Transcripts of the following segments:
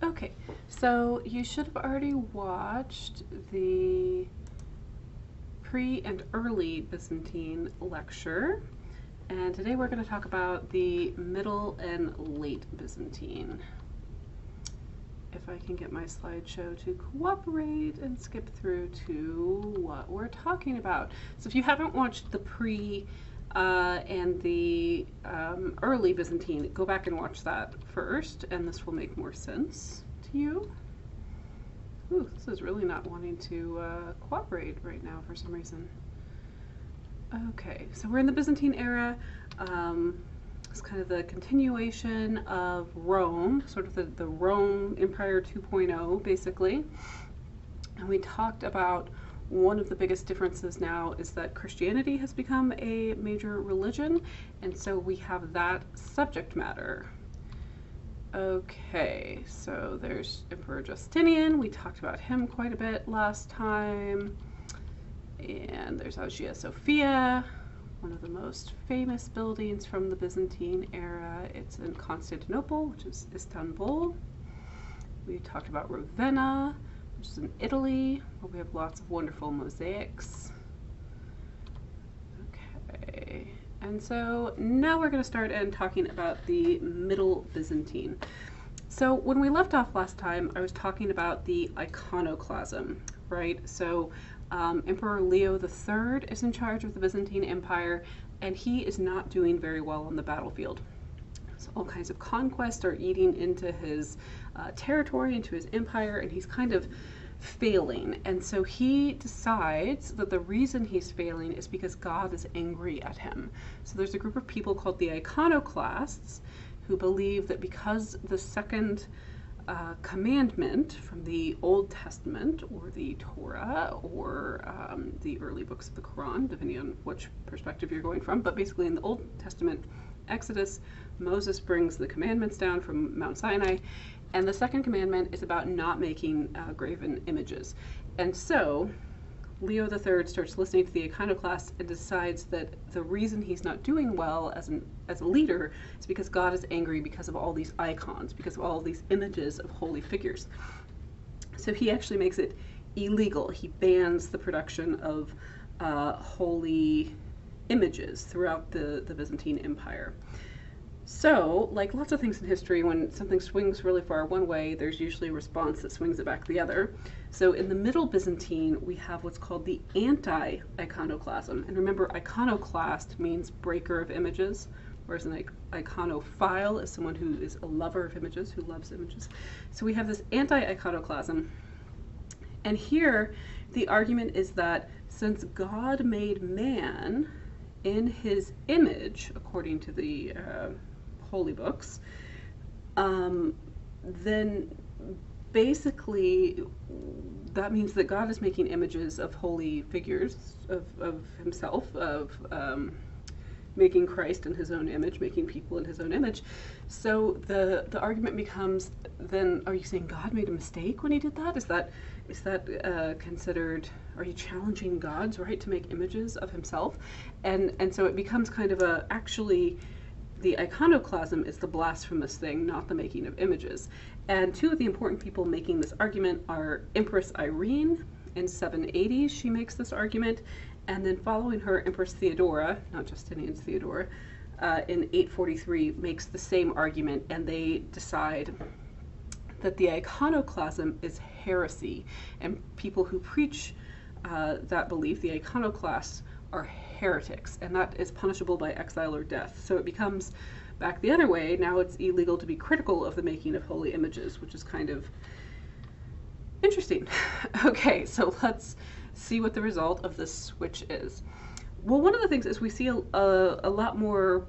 Okay, so you should have already watched the pre and early Byzantine lecture, and today we're going to talk about the Middle and Late Byzantine. If I can get my slideshow to cooperate and skip through to what we're talking about. So if you haven't watched the pre and the early Byzantine, go back and watch that first, and this will make more sense to you. Ooh, this is really not wanting to cooperate right now for some reason. Okay, so we're in the Byzantine era. It's kind of the continuation of Rome, sort of the Rome Empire 2.0, basically. And we talked about one of the biggest differences now is that Christianity has become a major religion, and so we have that subject matter. Okay, so there's Emperor Justinian. We talked about him quite a bit last time. And there's Hagia Sophia, one of the most famous buildings from the Byzantine era. It's in Constantinople, which is Istanbul. We talked about Ravenna, which is in Italy, where we have lots of wonderful mosaics. Okay, and so now we're going to start in talking about the Middle Byzantine. So when we left off last time, I was talking about the iconoclasm, right? So Emperor Leo III is in charge of the Byzantine Empire, and he is not doing very well on the battlefield. So all kinds of conquests are eating into his territory, into his empire, and he's kind of failing. And so he decides that the reason he's failing is because God is angry at him. So there's a group of people called the iconoclasts who believe that because the second commandment from the Old Testament or the Torah or the early books of the Quran, depending on which perspective you're going from, but basically in the Old Testament, Exodus, Moses brings the commandments down from Mount Sinai, and the second commandment is about not making graven images. And so Leo III starts listening to the iconoclasts and decides that the reason he's not doing well as a leader is because God is angry because of all these icons, because of all these images of holy figures. So he actually makes it illegal. He bans the production of holy images throughout the Byzantine Empire. So, like lots of things in history, when something swings really far one way, there's usually a response that swings it back the other. So in the Middle Byzantine, we have what's called the anti-iconoclasm. And remember, iconoclast means breaker of images, whereas an iconophile is someone who is a lover of images, who loves images. So we have this anti-iconoclasm. And here, the argument is that since God made man in his image, according to the holy books, then basically that means that God is making images of holy figures of himself, of making Christ in his own image, making people in his own image. So the argument becomes, then are you saying God made a mistake when he did that? Is that considered, are you challenging God's right to make images of himself? And so it becomes kind of actually the iconoclasm is the blasphemous thing, not the making of images. And two of the important people making this argument are Empress Irene in 780, she makes this argument, and then following her, Empress Theodora, not Justinian's Theodora, in 843 makes the same argument, and they decide that the iconoclasm is heresy, and people who preach that belief, the iconoclasts, are heretics, and that is punishable by exile or death. So it becomes back the other way. Now it's illegal to be critical of the making of holy images, which is kind of interesting. Okay, so let's see what the result of this switch is. Well, one of the things is we see a lot more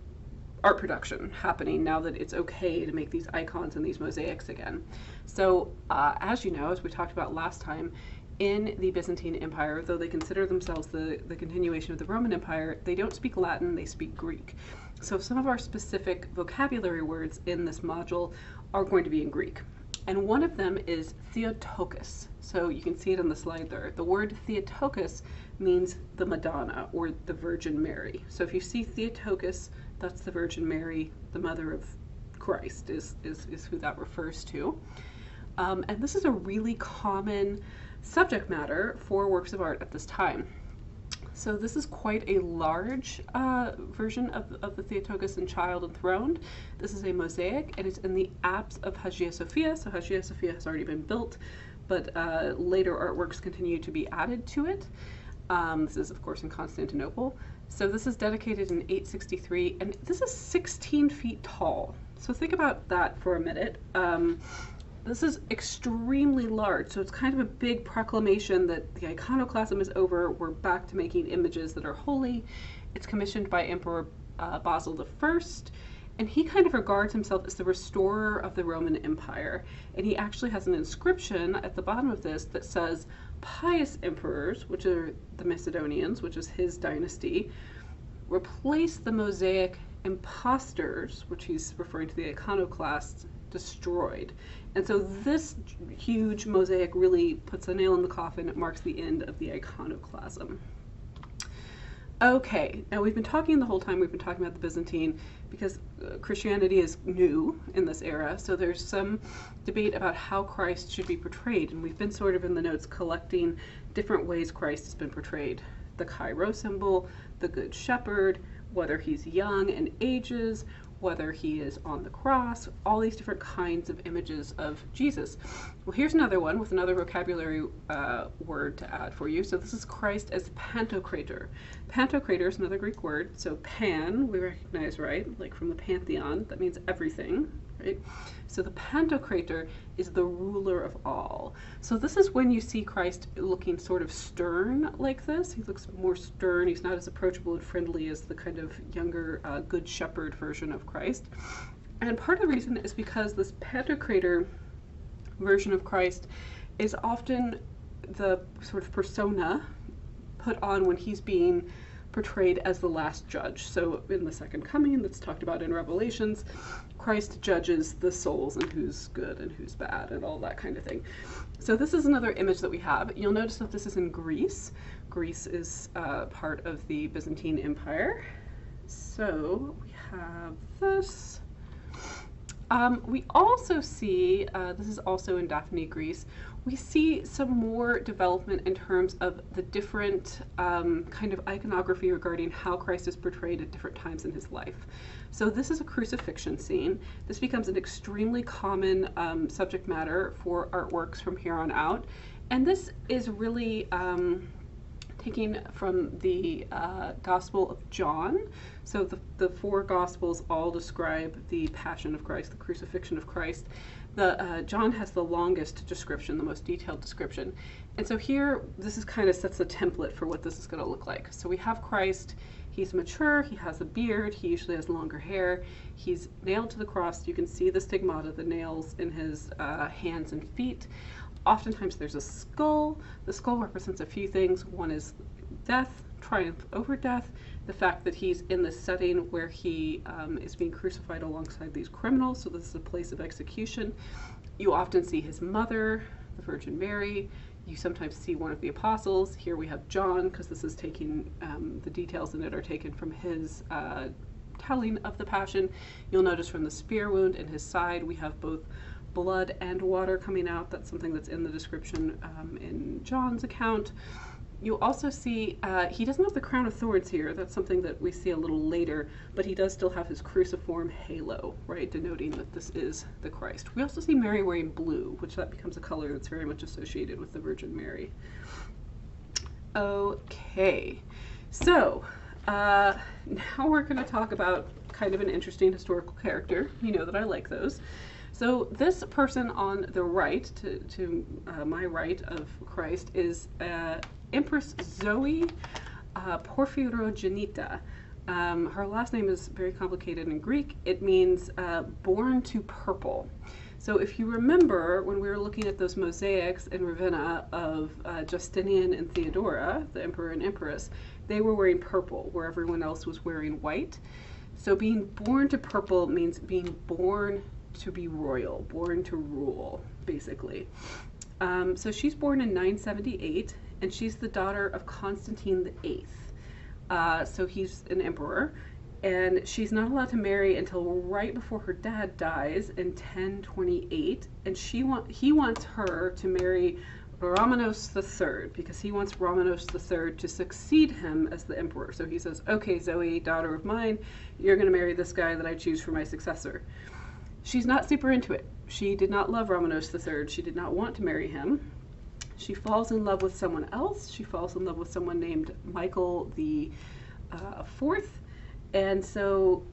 art production happening now that it's okay to make these icons and these mosaics again. So as you know, as we talked about last time, in the Byzantine Empire, though they consider themselves the continuation of the Roman Empire, they don't speak Latin, they speak Greek. So some of our specific vocabulary words in this module are going to be in Greek. And one of them is Theotokos. So you can see it on the slide there. The word Theotokos means the Madonna or the Virgin Mary. So if you see Theotokos, that's the Virgin Mary, the mother of Christ is who that refers to. And this is a really common subject matter for works of art at this time. So this is quite a large version of the Theotokos and Child enthroned. This is a mosaic, and it's in the apse of Hagia Sophia. So Hagia Sophia has already been built, but later artworks continue to be added to it. This is, of course, in Constantinople. So this is dedicated in 863, and this is 16 feet tall. So think about that for a minute. This is extremely large, so it's kind of a big proclamation that the iconoclasm is over. We're back to making images that are holy. It's commissioned by Emperor Basil I, and he kind of regards himself as the restorer of the Roman Empire. And he actually has an inscription at the bottom of this that says, "Pious emperors," which are the Macedonians, which is his dynasty, "replace the mosaic impostors," which he's referring to the iconoclasts, "destroyed." And so this huge mosaic really puts a nail in the coffin. It marks the end of the iconoclasm. Okay, now we've been talking the whole time, we've been talking about the Byzantine because Christianity is new in this era, so there's some debate about how Christ should be portrayed, and we've been sort of in the notes collecting different ways Christ has been portrayed. The Chi-Rho symbol, the Good Shepherd, whether he's young and ages, whether he is on the cross, all these different kinds of images of Jesus. Well, here's another one with another vocabulary word to add for you. So this is Christ as Panto Crater. Panto Crater is another Greek word. So pan, we recognize, right? Like from the pantheon, that means everything, right? So the Panto Crater is the ruler of all. So this is when you see Christ looking sort of stern like this. He looks more stern. He's not as approachable and friendly as the kind of younger Good Shepherd version of Christ. And part of the reason is because this Panto Crater version of Christ is often the sort of persona put on when he's being portrayed as the last judge. So in the second coming that's talked about in Revelations, Christ judges the souls and who's good and who's bad and all that kind of thing. So this is another image that we have. You'll notice that this is in Greece. Greece is part of the Byzantine Empire. So we have this. We also see, this is also in Daphne, Greece, we see some more development in terms of the different kind of iconography regarding how Christ is portrayed at different times in his life. So this is a crucifixion scene. This becomes an extremely common subject matter for artworks from here on out. And this is really taking from the Gospel of John. So the four Gospels all describe the Passion of Christ, the crucifixion of Christ. John has the longest description, the most detailed description. And so here, this is kind of sets a template for what this is going to look like. So we have Christ, he's mature, he has a beard, he usually has longer hair, he's nailed to the cross. You can see the stigmata, the nails in his hands and feet. Oftentimes there's a skull. The skull represents a few things. One is death, triumph over death, the fact that he's in the setting where he is being crucified alongside these criminals, so this is a place of execution. You often see his mother, the Virgin Mary. You sometimes see one of the apostles. Here we have John, because this is taking, the details in it are taken from his telling of the Passion. You'll notice from the spear wound in his side, we have both blood and water coming out. That's something that's in the description in John's account. You also see, he doesn't have the crown of thorns here. That's something that we see a little later, but he does still have his cruciform halo, right, denoting that this is the Christ. We also see Mary wearing blue, which that becomes a color that's very much associated with the Virgin Mary. Okay, so now we're going to talk about kind of an interesting historical character. You know that I like those. So this person on the right, to my right of Christ, is Empress Zoe Porphyrogenita. Her last name is very complicated in Greek. It means born to purple. So if you remember when we were looking at those mosaics in Ravenna of Justinian and Theodora, the emperor and empress, they were wearing purple where everyone else was wearing white. So being born to purple means being born to be royal, born to rule, basically. So she's born in 978, and she's the daughter of Constantine VIII. So he's an emperor, and she's not allowed to marry until right before her dad dies in 1028, and he wants her to marry Romanos III because he wants Romanos III to succeed him as the emperor. So he says, okay, Zoe, daughter of mine, you're going to marry this guy that I choose for my successor. She's not super into it. She did not love Romanos III. She did not want to marry him. She falls in love with someone else. She falls in love with someone named Michael the Fourth, and so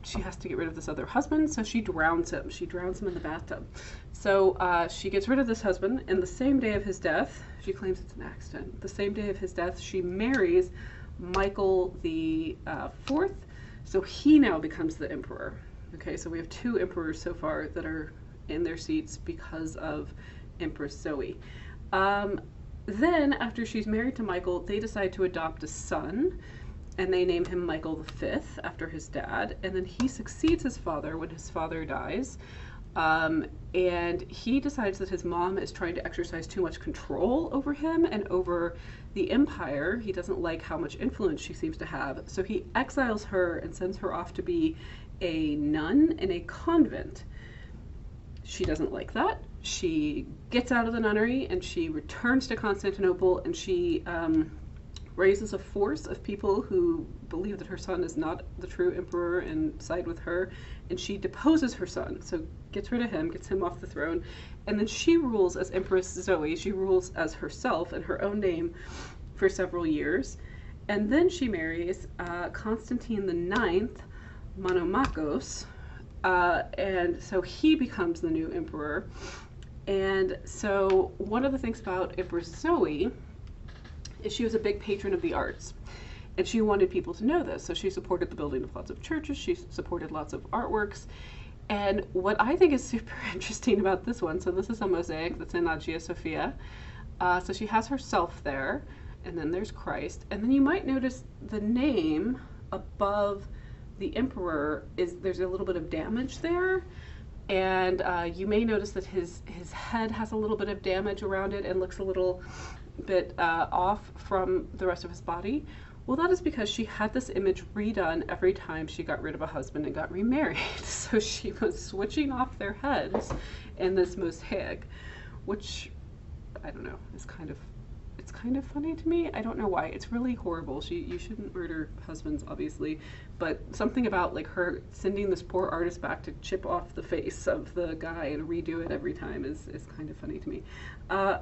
she has to get rid of this other husband, so she drowns him. She drowns him in the bathtub. So she gets rid of this husband, and the same day of his death, she claims it's an accident, the same day of his death, she marries Michael the Fourth, so he now becomes the emperor. Okay, so we have two emperors so far that are in their seats because of Empress Zoe. Then, after she's married to Michael, they decide to adopt a son, and they name him Michael V after his dad, and then he succeeds his father when his father dies, and he decides that his mom is trying to exercise too much control over him and over the empire. He doesn't like how much influence she seems to have, so he exiles her and sends her off to be a nun in a convent. She doesn't like that. She gets out of the nunnery and she returns to Constantinople, and she raises a force of people who believe that her son is not the true emperor and side with her, and she deposes her son, so gets rid of him, gets him off the throne, and then she rules as Empress Zoe. She rules as herself in her own name for several years, and then she marries Constantine IX Monomachos, and so he becomes the new emperor. And so one of the things about Empress Zoe is she was a big patron of the arts, and she wanted people to know this, so she supported the building of lots of churches, she supported lots of artworks, and what I think is super interesting about this one, so this is a mosaic that's in Hagia Sophia, so she has herself there, and then there's Christ, and then you might notice the name above the emperor there's a little bit of damage there, and you may notice that his head has a little bit of damage around it and looks a little bit off from the rest of his body. Well, that is because she had this image redone every time she got rid of a husband and got remarried. So she was switching off their heads in this mosaic, which I don't know, it's kind of funny to me. I don't know why. It's really horrible. You shouldn't murder husbands, obviously, but something about like her sending this poor artist back to chip off the face of the guy and redo it every time is kind of funny to me.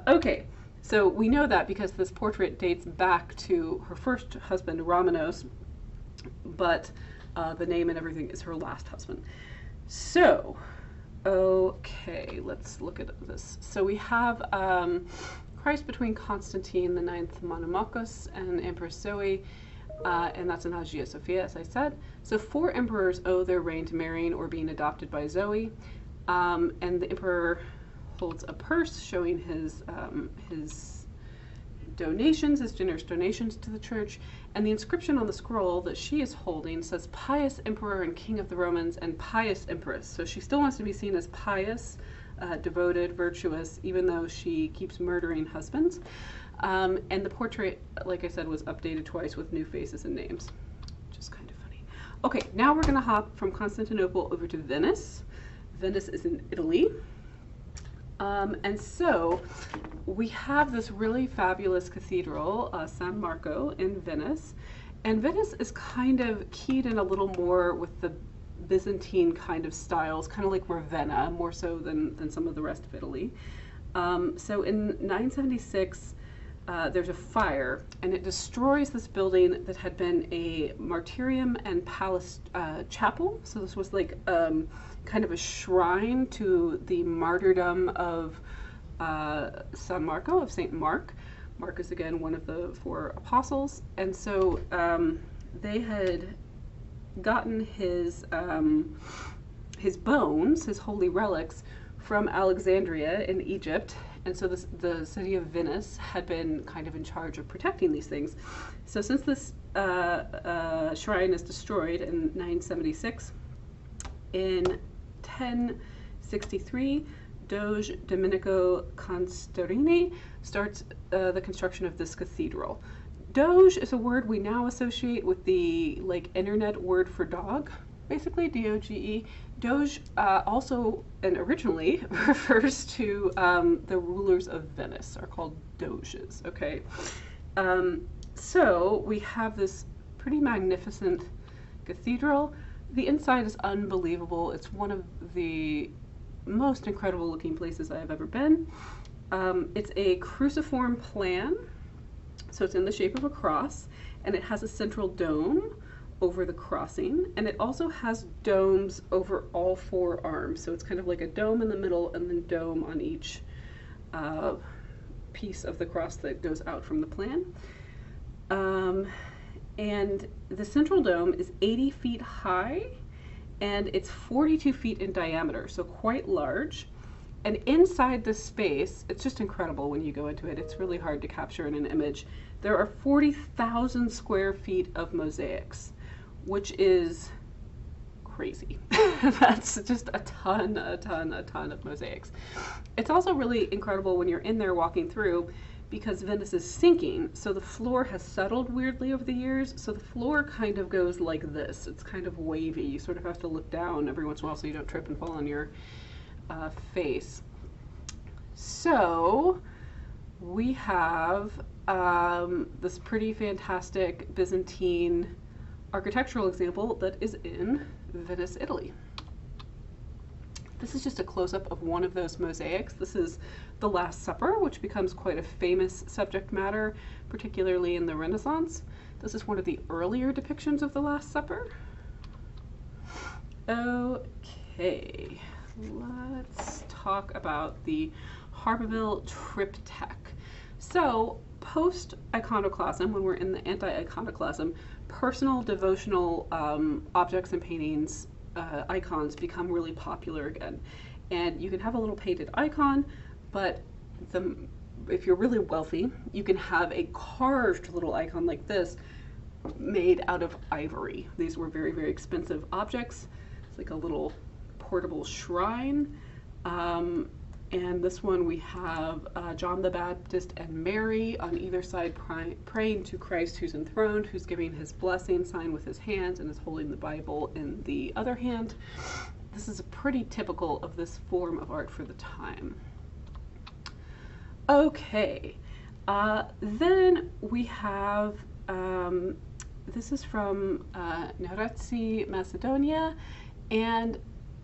Okay. So we know that because this portrait dates back to her first husband, Romanos, but the name and everything is her last husband. So, okay, let's look at this. So we have Christ between Constantine IX Monomachos and Empress Zoe, and that's in Hagia Sophia, as I said. So 4 emperors owe their reign to marrying or being adopted by Zoe, and the emperor holds a purse showing his donations, his generous donations to the church, and the inscription on the scroll that she is holding says Pious Emperor and King of the Romans and Pious Empress. So she still wants to be seen as pious, devoted, virtuous, even though she keeps murdering husbands. And the portrait, like I said, was updated twice with new faces and names, which is kind of funny. Okay, now we're gonna hop from Constantinople over to Venice. Venice is in Italy. And so we have this really fabulous cathedral, San Marco in Venice, and Venice is kind of keyed in a little more with the Byzantine kind of styles, kind of like Ravenna, more so than some of the rest of Italy. So in 976, there's a fire, and it destroys this building that had been a martyrium and palace chapel. So this was like kind of a shrine to the martyrdom of San Marco, of Saint Mark. Mark is again one of the 4 apostles, and so they had gotten his bones, his holy relics, from Alexandria in Egypt, and so the city of Venice had been kind of in charge of protecting these things. So since this shrine is destroyed in 976, in 1063, Doge Domenico Constarini starts the construction of this cathedral. Doge is a word we now associate with the like internet word for dog, basically D-O-G-E. Doge also and originally refers to the rulers of Venice, are called doges. Okay, so we have this pretty magnificent cathedral. The inside is unbelievable. It's one of the most incredible looking places I have ever been. It's a cruciform plan, so it's in the shape of a cross, and it has a central dome over the crossing, and it also has domes over all four arms. So it's kind of like a dome in the middle and then dome on each piece of the cross that goes out from the plan. And the central dome is 80 feet high, and it's 42 feet in diameter, so quite large. And inside this space, it's just incredible when you go into it. It's really hard to capture in an image. There are 40,000 square feet of mosaics, which is crazy. That's just a ton of mosaics. It's also really incredible when you're in there walking through, because Venice is sinking, so the floor has settled weirdly over the years, so the floor kind of goes like this. It's kind of wavy. You sort of have to look down every once in a while so you don't trip and fall on your face. So we have this pretty fantastic Byzantine architectural example that is in Venice, Italy. This is just a close-up of one of those mosaics. This is the Last Supper, which becomes quite a famous subject matter, particularly in the Renaissance. This is one of the earlier depictions of the Last Supper. Okay, let's talk about the Harborville triptych. So, post-iconoclasm, when we're in the anti-iconoclasm, personal devotional objects and paintings, icons become really popular again. And you can have a little painted icon, but if you're really wealthy, you can have a carved little icon like this made out of ivory. These were very, very expensive objects. It's like a little portable shrine. And this one we have John the Baptist and Mary on either side praying to Christ who's enthroned, who's giving his blessing sign with his hands and is holding the Bible in the other hand. This is pretty typical of this form of art for the time. Okay, then we have, this is from Neretzi, Macedonia, and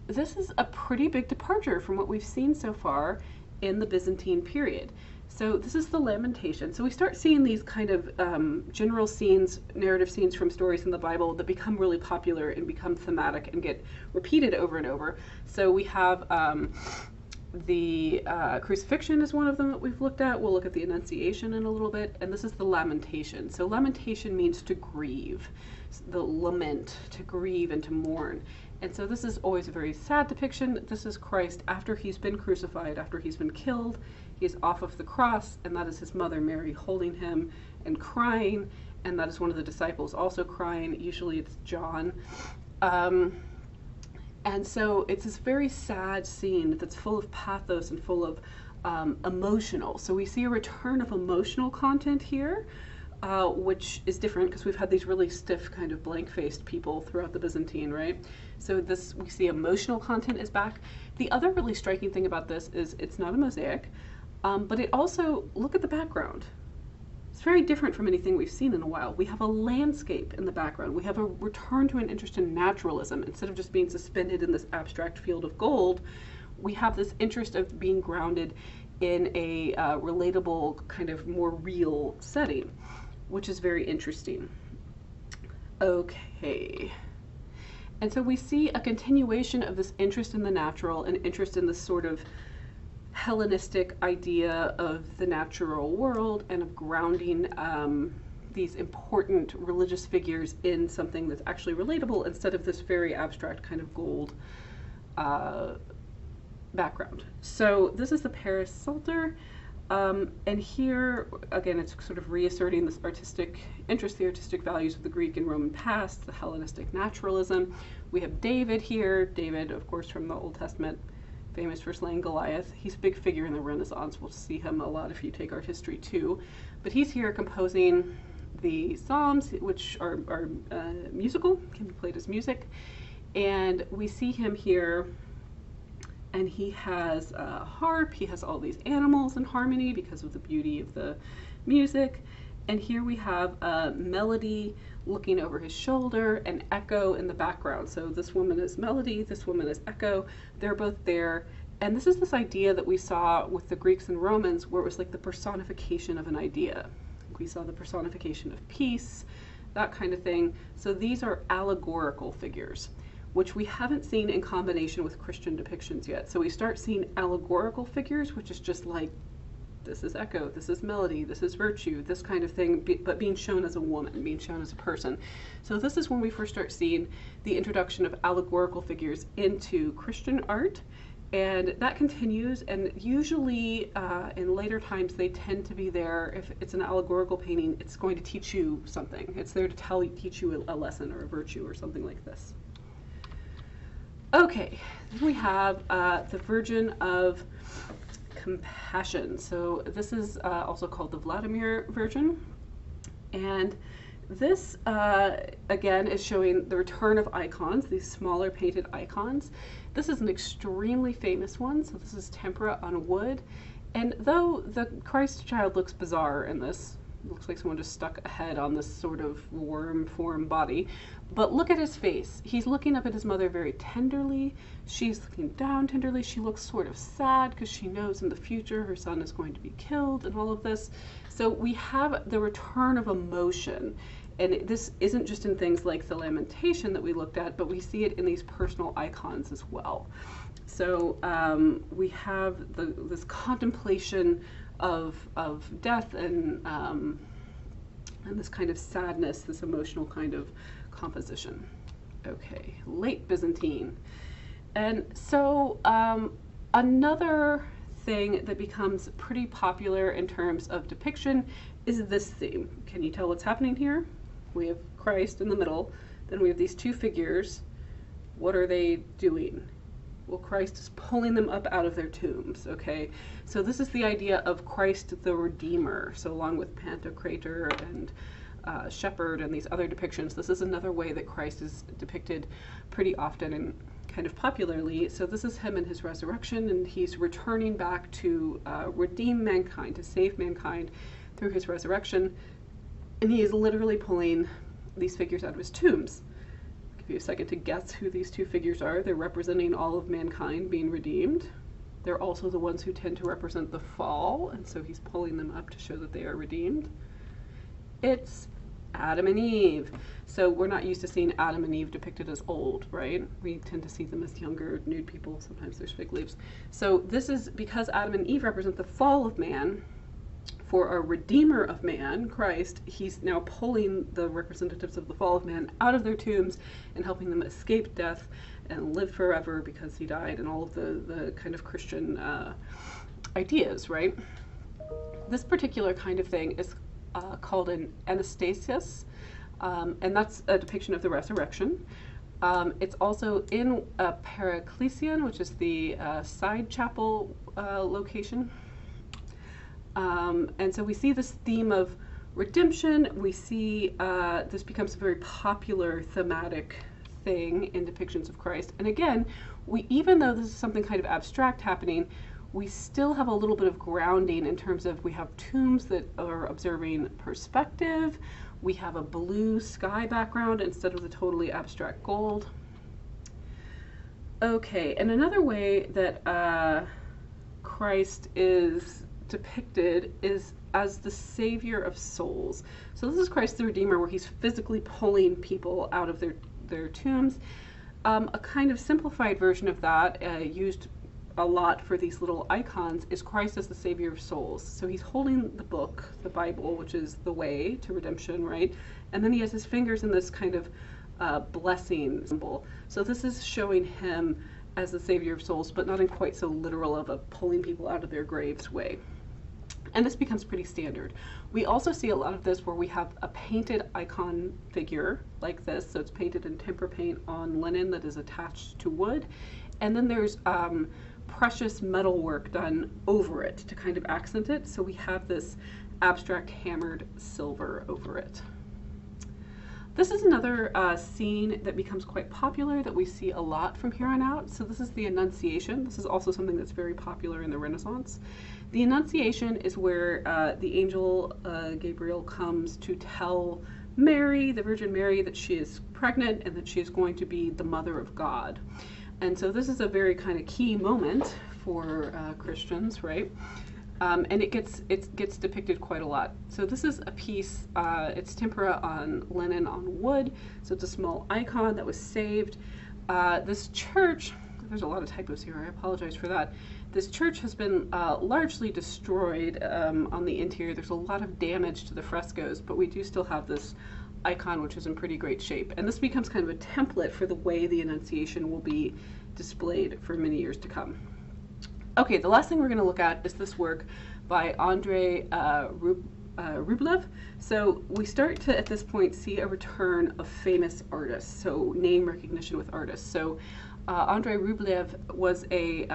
this is a pretty big departure from what we've seen so far in the Byzantine period. So this is the Lamentation. So we start seeing these kind of general scenes, narrative scenes from stories in the Bible that become really popular and become thematic and get repeated over and over. So we have the Crucifixion is one of them that we've looked at. We'll look at the Enunciation in a little bit, and this is the Lamentation. So lamentation means to grieve, the lament, to grieve and to mourn. And so this is always a very sad depiction. This is Christ after he's been crucified, after he's been killed. He's off of the cross, and that is his mother Mary holding him and crying, and that is one of the disciples also crying. Usually it's John. And so it's this very sad scene that's full of pathos and full of emotional. So we see a return of emotional content here, which is different because we've had these really stiff kind of blank-faced people throughout the Byzantine, right? So this, we see emotional content is back. The other really striking thing about this is it's not a mosaic, but it also, look at the background. It's very different from anything we've seen in a while. We have a landscape in the background. We have a return to an interest in naturalism. Instead of just being suspended in this abstract field of gold, we have this interest of being grounded in a relatable, kind of more real setting, which is very interesting. Okay. And so we see a continuation of this interest in the natural and interest in this sort of Hellenistic idea of the natural world and of grounding these important religious figures in something that's actually relatable instead of this very abstract kind of gold background. So this is the Paris Psalter. And here, again, it's sort of reasserting this artistic interest, the artistic values of the Greek and Roman past, the Hellenistic naturalism. We have David here. David, of course, from the Old Testament, famous for slaying Goliath. He's a big figure in the Renaissance. We'll see him a lot if you take art history too. But he's here composing the Psalms, which are musical, can be played as music. And we see him here, and he has a harp, he has all these animals in harmony because of the beauty of the music. And here we have a melody looking over his shoulder, and Echo in the background. So this woman is Melody, this woman is Echo. They're both there. And this is this idea that we saw with the Greeks and Romans, where it was like the personification of an idea. We saw the personification of peace, that kind of thing. So these are allegorical figures, which we haven't seen in combination with Christian depictions yet. So we start seeing allegorical figures, which is just like, this is Echo, this is Melody, this is Virtue, this kind of thing, but being shown as a woman, being shown as a person. So this is when we first start seeing the introduction of allegorical figures into Christian art, and that continues, and usually in later times they tend to be there. If it's an allegorical painting, it's going to teach you something. It's there to teach you a lesson or a virtue or something like this. Okay, then we have the Virgin of Compassion. So this is also called the Vladimir Virgin, and this again is showing the return of icons, these smaller painted icons. This is an extremely famous one, so this is tempera on wood, and though the Christ child looks bizarre in this, it looks like someone just stuck a head on this sort of worm form body, but look at his face. He's looking up at his mother very tenderly. She's looking down tenderly. She looks sort of sad because she knows in the future her son is going to be killed and all of this. So we have the return of emotion. And this isn't just in things like the Lamentation that we looked at, but we see it in these personal icons as well. So we have this contemplation of death and this kind of sadness, this emotional kind of composition. Okay, late Byzantine. And so another thing that becomes pretty popular in terms of depiction is this theme. Can you tell what's happening here? We have Christ in the middle, then we have these two figures. What are they doing? Well, Christ is pulling them up out of their tombs, okay? So this is the idea of Christ the Redeemer. So along with Panto Crater and Shepherd and these other depictions, this is another way that Christ is depicted pretty often and kind of popularly. So this is him in his resurrection, and he's returning back to redeem mankind, to save mankind through his resurrection. And he is literally pulling these figures out of his tombs. I'll give you a second to guess who these two figures are. They're representing all of mankind being redeemed. They're also the ones who tend to represent the fall, and so he's pulling them up to show that they are redeemed. It's Adam and Eve. So we're not used to seeing Adam and Eve depicted as old, right? We tend to see them as younger, nude people. Sometimes there's fig leaves. So this is because Adam and Eve represent the fall of man. For a redeemer of man, Christ, he's now pulling the representatives of the fall of man out of their tombs and helping them escape death and live forever because he died, and all of the kind of Christian ideas, right? This particular kind of thing is called an Anastasis, and that's a depiction of the resurrection. It's also in Paraclesion, which is the side chapel location. And so we see this theme of redemption. We see this becomes a very popular thematic thing in depictions of Christ. And again, even though this is something kind of abstract happening, we still have a little bit of grounding in terms of we have tombs that are observing perspective. We have a blue sky background instead of the totally abstract gold. Okay, and another way that Christ is depicted is as the Saviour of Souls. So this is Christ the Redeemer, where he's physically pulling people out of their tombs. A kind of simplified version of that, used a lot for these little icons, is Christ as the Saviour of Souls. So he's holding the book, the Bible, which is the way to redemption, right? And then he has his fingers in this kind of blessing symbol. So this is showing him as the Saviour of Souls, but not in quite so literal of a pulling people out of their graves way. And this becomes pretty standard. We also see a lot of this where we have a painted icon figure like this. So it's painted in tempera paint on linen that is attached to wood. And then there's precious metal work done over it to kind of accent it. So we have this abstract hammered silver over it. This is another scene that becomes quite popular that we see a lot from here on out. So this is the Annunciation. This is also something that's very popular in the Renaissance. The Annunciation is where the angel Gabriel comes to tell Mary, the Virgin Mary, that she is pregnant and that she is going to be the mother of God. And so this is a very kind of key moment for Christians, right? And it gets depicted quite a lot. So this is a piece, it's tempera on linen on wood, so it's a small icon that was saved. This church, there's a lot of typos here, I apologize for that. This church has been largely destroyed on the interior. There's a lot of damage to the frescoes, but we do still have this icon which is in pretty great shape. And this becomes kind of a template for the way the Annunciation will be displayed for many years to come. Okay, the last thing we're going to look at is this work by Andrei Rublev. So we start to, at this point, see a return of famous artists, so name recognition with artists. So Andrei Rublev was a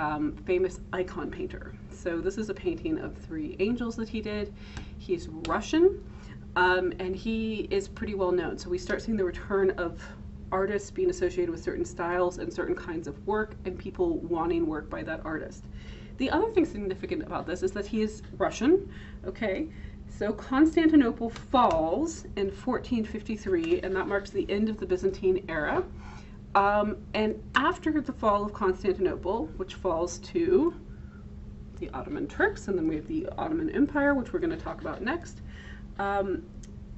famous icon painter. So this is a painting of 3 angels that he did. He's Russian, and he is pretty well known. So we start seeing the return of artists being associated with certain styles and certain kinds of work, and people wanting work by that artist. The other thing significant about this is that he is Russian, okay? So Constantinople falls in 1453, and that marks the end of the Byzantine era. And after the fall of Constantinople, which falls to the Ottoman Turks, and then we have the Ottoman Empire, which we're going to talk about next,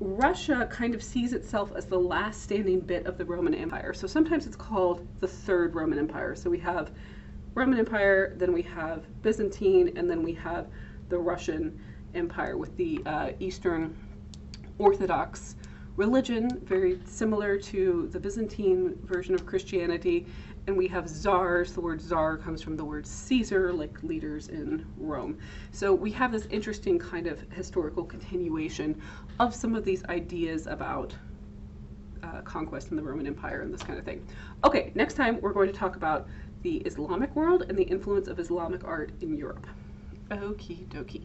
Russia kind of sees itself as the last standing bit of the Roman Empire. So sometimes it's called the Third Roman Empire. So we have Roman Empire, then we have Byzantine, and then we have the Russian Empire with the Eastern Orthodox religion, very similar to the Byzantine version of Christianity. And we have czars. The word czar comes from the word Caesar, like leaders in Rome. So we have this interesting kind of historical continuation of some of these ideas about conquest in the Roman Empire and this kind of thing. Okay, next time we're going to talk about the Islamic world and the influence of Islamic art in Europe. Okie dokie.